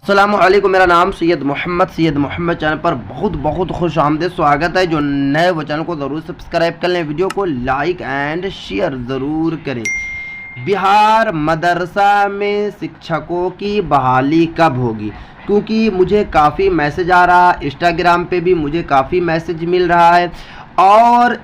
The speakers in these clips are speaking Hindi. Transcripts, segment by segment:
अस्सलामुअलैकुम, मेरा नाम सैयद मोहम्मद चैनल पर बहुत बहुत खुश आमदीद स्वागत है। जो नए वो चैनल को ज़रूर सब्सक्राइब कर लें, वीडियो को लाइक एंड शेयर ज़रूर करें। बिहार मदरसा में शिक्षकों की बहाली कब होगी? क्योंकि मुझे काफ़ी मैसेज आ रहा है, इंस्टाग्राम पे भी मुझे काफ़ी मैसेज मिल रहा है और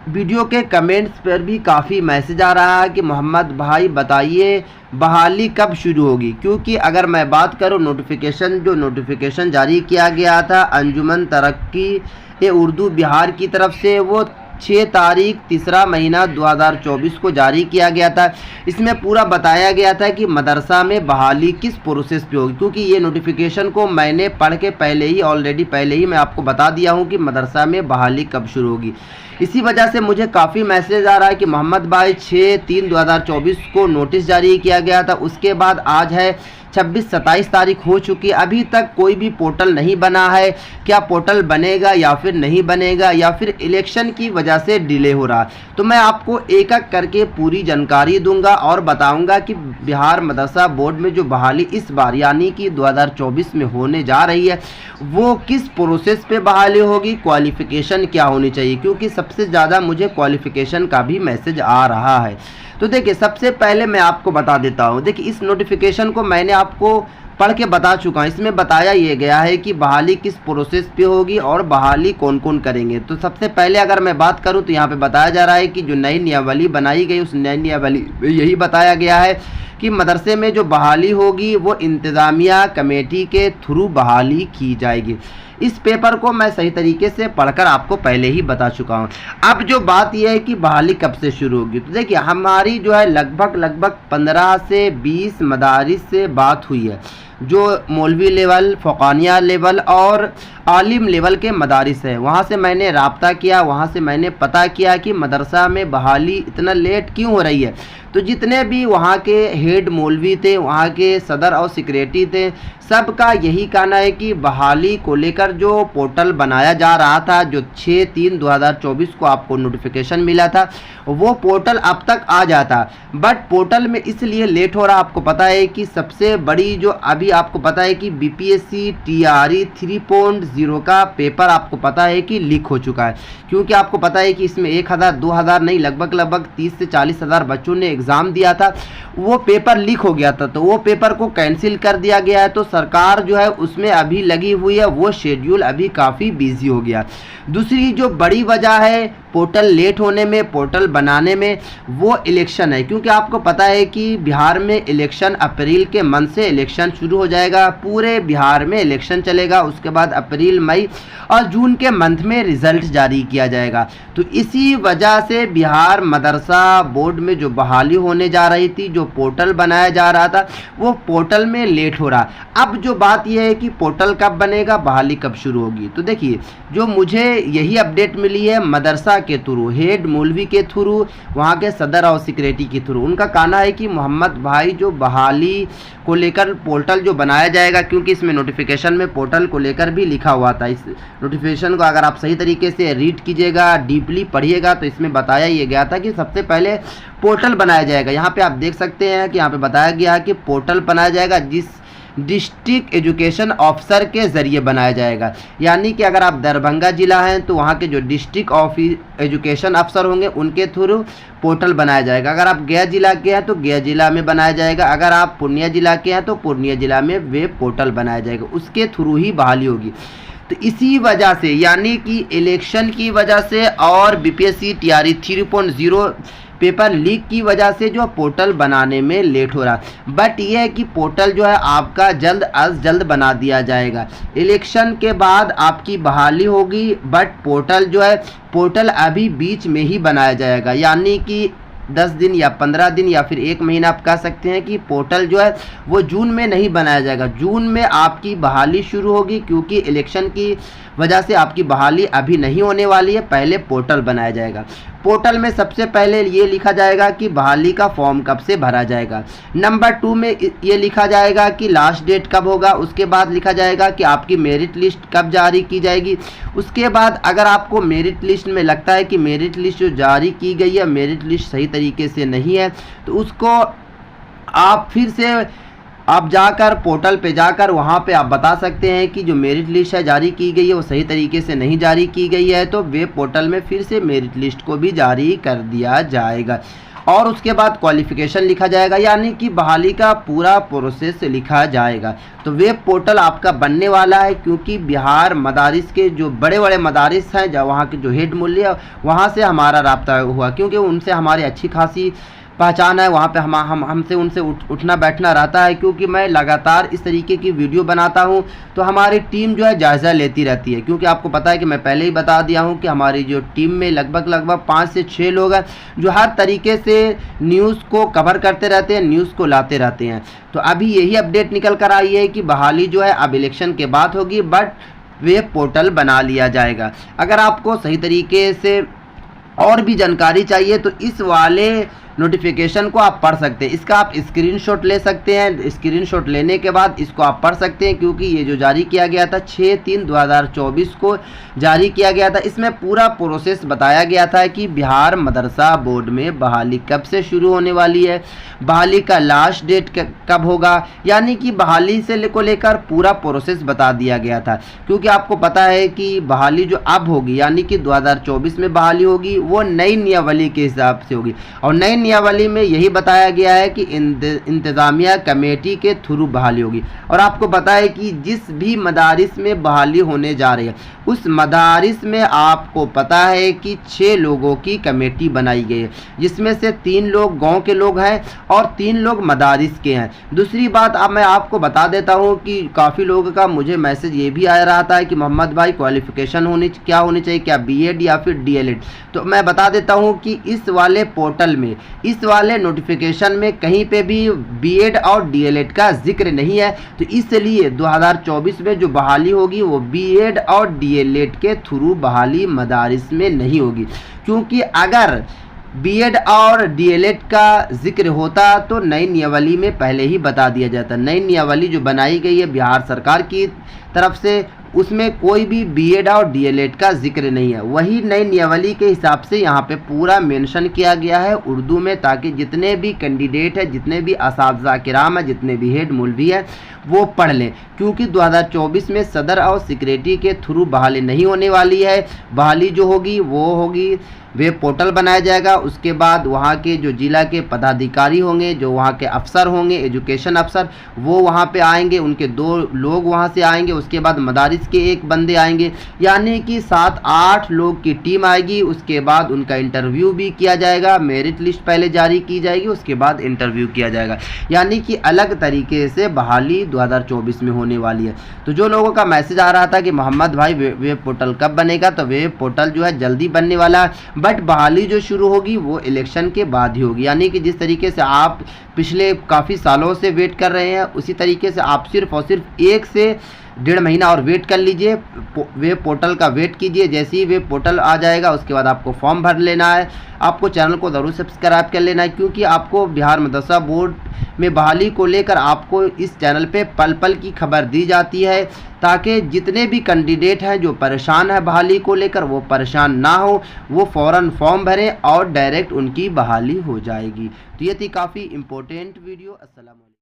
वीडियो के कमेंट्स पर भी काफ़ी मैसेज आ रहा है कि मोहम्मद भाई बताइए बहाली कब शुरू होगी। क्योंकि अगर मैं बात करूं नोटिफिकेशन जारी किया गया था अंजुमन तरक्की उर्दू बिहार की तरफ से, वो 6 तारीख तीसरा महीना 2024 को जारी किया गया था। इसमें पूरा बताया गया था कि मदरसा में बहाली किस प्रोसेस पे होगी। क्योंकि ये नोटिफिकेशन को मैंने पढ़ के पहले ही मैं आपको बता दिया हूँ कि मदरसा में बहाली कब शुरू होगी। इसी वजह से मुझे काफ़ी मैसेज आ रहा है कि मोहम्मद भाई 6/3/2024 को नोटिस जारी किया गया था, उसके बाद आज है 26-27 तारीख हो चुकी है, अभी तक कोई भी पोर्टल नहीं बना है। क्या पोर्टल बनेगा या फिर नहीं बनेगा या फिर इलेक्शन की वजह से डिले हो रहा है? तो मैं आपको एक एक करके पूरी जानकारी दूंगा और बताऊंगा कि बिहार मदरसा बोर्ड में जो बहाली इस बार यानी कि 2024 में होने जा रही है वो किस प्रोसेस पे बहाली होगी, क्वालिफिकेशन क्या होनी चाहिए। क्योंकि सबसे ज़्यादा मुझे क्वालिफिकेशन का भी मैसेज आ रहा है। तो देखिए, सबसे पहले मैं आपको बता देता हूँ। देखिए, इस नोटिफिकेशन को मैंने आपको पढ़ के बता चुका हूँ। इसमें बताया ये गया है कि बहाली किस प्रोसेस पे होगी और बहाली कौन कौन करेंगे। तो सबसे पहले अगर मैं बात करूँ तो यहाँ पे बताया जा रहा है कि जो नई नियमावली बनाई गई उस नई नियमावली में यही बताया गया है कि मदरसे में जो बहाली होगी वो इंतज़ामिया कमेटी के थ्रू बहाली की जाएगी। इस पेपर को मैं सही तरीके से पढ़कर आपको पहले ही बता चुका हूँ। अब जो बात यह है कि बहाली कब से शुरू होगी, तो देखिए हमारी जो है लगभग 15 से 20 मदारिस से बात हुई है। जो मौलवी लेवल, फ़ुक़ानिया लेवल और आलिम लेवल के मदारिस है, वहाँ से मैंने राब्ता किया, वहाँ से मैंने पता किया कि मदरसा में बहाली इतना लेट क्यों हो रही है। तो जितने भी वहाँ के हेड मौलवी थे, वहाँ के सदर और सेक्रेटरी थे, सबका यही कहना है कि बहाली को लेकर जो पोर्टल बनाया जा रहा था, जो 6/3/2024 को आपको नोटिफिकेशन मिला था, वो पोर्टल अब तक आ जाता, बट पोर्टल में इसलिए लेट हो रहा। आपको पता है कि सबसे बड़ी जो अभी आपको पता है कि बीपीएससी TRE 3.0 का पेपर आपको पता है कि लीक हो चुका है। क्योंकि आपको पता है कि इसमें 1,000-2,000 नहीं, लगभग 30 से 40 हज़ार बच्चों ने एग्ज़ाम दिया था, वो पेपर लीक हो गया था। तो वो पेपर को कैंसिल कर दिया गया है। तो सरकार जो है उसमें अभी लगी हुई है, वो शेड्यूल अभी काफ़ी बिजी हो गया। दूसरी जो बड़ी वजह है पोर्टल लेट होने में, पोर्टल बनाने में, वो इलेक्शन है। क्योंकि आपको पता है कि बिहार में इलेक्शन अप्रैल के मंथ से इलेक्शन शुरू हो जाएगा, पूरे बिहार में इलेक्शन चलेगा, उसके बाद अप्रैल, मई और जून के मंथ में रिजल्ट जारी किया जाएगा। तो इसी वजह से बिहार मदरसा बोर्ड में जो बहाली होने जा रही थी, जो पोर्टल बनाया जा रहा था, वो पोर्टल में लेट हो रहा। अब जो बात यह है कि पोर्टल कब बनेगा, बहाली कब शुरू होगी, तो देखिए जो मुझे यही अपडेट मिली है मदरसा के थ्रू, हेड मौलवी के थ्रू, वहाँ के सदर और सेक्रेटरी के थ्रू, उनका कहना है कि मोहम्मद भाई जो बहाली को लेकर पोर्टल जो बनाया जाएगा, क्योंकि इसमें नोटिफिकेशन में पोर्टल को लेकर भी लिखा हुआ था। इस नोटिफिकेशन को अगर आप सही तरीके से रीड कीजिएगा, डीपली पढ़िएगा, तो इसमें बताया ये गया था कि सबसे पहले पोर्टल बनाया जाएगा। यहाँ पे आप देख सकते हैं कि यहाँ पे बताया गया है कि पोर्टल बनाया जाएगा जिस डिस्ट्रिक्ट एजुकेशन ऑफिसर के ज़रिए बनाया जाएगा। यानी कि अगर आप दरभंगा ज़िला हैं तो वहाँ के जो डिस्ट्रिक्ट एजुकेशन अफसर होंगे उनके थ्रू पोर्टल बनाया जाएगा। अगर आप गया ज़िला के हैं तो गया ज़िला में बनाया जाएगा। अगर आप पूर्णिया ज़िला के हैं तो पूर्णिया ज़िला में वेब पोर्टल बनाया जाएगा, उसके थ्रू ही बहाली होगी। तो इसी वजह से यानी कि इलेक्शन की वजह से और बीपीएससी TRE 3.0 पेपर लीक की वजह से जो पोर्टल बनाने में लेट हो रहा। बट ये है कि पोर्टल जो है आपका जल्द अज जल्द बना दिया जाएगा। इलेक्शन के बाद आपकी बहाली होगी, बट पोर्टल जो है पोर्टल अभी बीच में ही बनाया जाएगा। यानी कि 10 दिन या 15 दिन या फिर 1 महीना आप कह सकते हैं कि पोर्टल जो है वो जून में नहीं बनाया जाएगा। जून में आपकी बहाली शुरू होगी, क्योंकि इलेक्शन की वजह से आपकी बहाली अभी नहीं होने वाली है, पहले पोर्टल बनाया जाएगा। पोर्टल में सबसे पहले ये लिखा जाएगा कि बहाली का फॉर्म कब से भरा जाएगा। नंबर 2 में ये लिखा जाएगा कि लास्ट डेट कब होगा। उसके बाद लिखा जाएगा कि आपकी मेरिट लिस्ट कब जारी की जाएगी। उसके बाद अगर आपको मेरिट लिस्ट में लगता है कि मेरिट लिस्ट जो जारी की गई है मेरिट लिस्ट सही तरीके से नहीं है, तो उसको आप फिर से आप जाकर पोर्टल पे जाकर वहाँ पे आप बता सकते हैं कि जो मेरिट लिस्ट है जारी की गई है वो सही तरीके से नहीं जारी की गई है, तो वेब पोर्टल में फिर से मेरिट लिस्ट को भी जारी कर दिया जाएगा और उसके बाद क्वालिफिकेशन लिखा जाएगा, यानी कि बहाली का पूरा प्रोसेस लिखा जाएगा। तो वेब पोर्टल आपका बनने वाला है, क्योंकि बिहार मदारिस के जो बड़े बड़े मदारिस हैं, जब वहाँ के जो हेड मूल्य वहाँ से हमारा राब्ता हुआ, क्योंकि उनसे हमारी अच्छी खासी पहचान है, वहाँ पे हमसे उनसे उठना बैठना रहता है, क्योंकि मैं लगातार इस तरीके की वीडियो बनाता हूँ तो हमारी टीम जो है जायज़ा लेती रहती है। क्योंकि आपको पता है कि मैं पहले ही बता दिया हूँ कि हमारी जो टीम में लगभग 5 से 6 लोग हैं जो हर तरीके से न्यूज़ को कवर करते रहते हैं, न्यूज़ को लाते रहते हैं। तो अभी यही अपडेट निकल कर आई है कि बहाली जो है अब इलेक्शन के बाद होगी, बट वेब पोर्टल बना लिया जाएगा। अगर आपको सही तरीके से और भी जानकारी चाहिए तो इस वाले नोटिफिकेशन को आप पढ़ सकते हैं, इसका आप स्क्रीनशॉट ले सकते हैं। स्क्रीनशॉट लेने के बाद इसको आप पढ़ सकते हैं, क्योंकि ये जो जारी किया गया था 6/3/2024 को जारी किया गया था। इसमें पूरा प्रोसेस बताया गया था कि बिहार मदरसा बोर्ड में बहाली कब से शुरू होने वाली है, बहाली का लास्ट डेट कब होगा, यानी कि बहाली से को लेकर पूरा प्रोसेस बता दिया गया था। क्योंकि आपको पता है कि बहाली जो अब होगी, यानी कि 2024 में बहाली होगी, वो नई नियमावली के हिसाब से होगी। और नई नियमावली में यही बताया गया है कि इंतज़ामिया कमेटी के थ्रू बहाली होगी। और आपको पता है कि जिस भी मदारिस में बहाली होने जा रही है उस मदारिस में आपको पता है कि 6 लोगों की कमेटी बनाई गई है, जिसमें से 3 लोग गांव के लोग हैं और 3 लोग मदारिस के हैं। दूसरी बात अब मैं आपको बता देता हूं कि काफ़ी लोगों का मुझे मैसेज ये भी आ रहा था कि मोहम्मद भाई क्वालिफिकेशन क्या होनी चाहिए, क्या बीएड या फिर डीएलएड। तो मैं बता देता हूं कि इस वाले पोर्टल में, इस वाले नोटिफिकेशन में कहीं पे भी बीएड और डीएलएड का जिक्र नहीं है। तो इसलिए 2024 में जो बहाली होगी वो बीएड और डीएलएड के थ्रू बहाली मदारिस में नहीं होगी। क्योंकि अगर बीएड और डीएलएड का जिक्र होता तो नई नियमावली में पहले ही बता दिया जाता। नई नियमावली जो बनाई गई है बिहार सरकार की तरफ से, उसमें कोई भी बीएड और डीएलएड का जिक्र नहीं है। वही नई नियमावली के हिसाब से यहाँ पे पूरा मेंशन किया गया है उर्दू में, ताकि जितने भी कैंडिडेट हैं, जितने भी असातिज़ा किराम हैं, जितने भी हेड मौलवी हैं वो पढ़ लें। क्योंकि 2024 में सदर और सेक्रेटरी के थ्रू बहाली नहीं होने वाली है। बहाली जो होगी वो होगी वेब पोर्टल बनाया जाएगा। उसके बाद वहाँ के जो जिला के पदाधिकारी होंगे, जो वहाँ के अफसर होंगे, एजुकेशन अफसर, वो वहाँ पे आएंगे, उनके 2 लोग वहाँ से आएंगे। उसके बाद मदारिस के 1 बंदे आएंगे, यानी कि 7-8 लोग की टीम आएगी। उसके बाद उनका इंटरव्यू भी किया जाएगा, मेरिट लिस्ट पहले जारी की जाएगी, उसके बाद इंटरव्यू किया जाएगा। यानी कि अलग तरीके से बहाली 2024 में होने वाली है। तो जो लोगों का मैसेज आ रहा था कि मोहम्मद भाई वेब पोर्टल कब बनेगा, तो वेब पोर्टल जो है जल्दी बनने वाला है, बट बहाली जो शुरू होगी वो इलेक्शन के बाद ही होगी। यानी कि जिस तरीके से आप पिछले काफ़ी सालों से वेट कर रहे हैं, उसी तरीके से आप सिर्फ और सिर्फ 1 से 1.5 महीना और वेट कर लीजिए, वेब पोर्टल का वेट कीजिए। जैसे ही वेब पोर्टल आ जाएगा उसके बाद आपको फॉर्म भर लेना है। आपको चैनल को ज़रूर सब्सक्राइब कर लेना है, क्योंकि आपको बिहार मदरसा बोर्ड में बहाली को लेकर आपको इस चैनल पे पल पल की खबर दी जाती है, ताकि जितने भी कैंडिडेट हैं जो परेशान है बहाली को लेकर वो परेशान ना हो, वो फ़ौरन फॉर्म भरें और डायरेक्ट उनकी बहाली हो जाएगी। तो ये थी काफ़ी इम्पोर्टेंट वीडियो। अस्सलाम वालेकुम।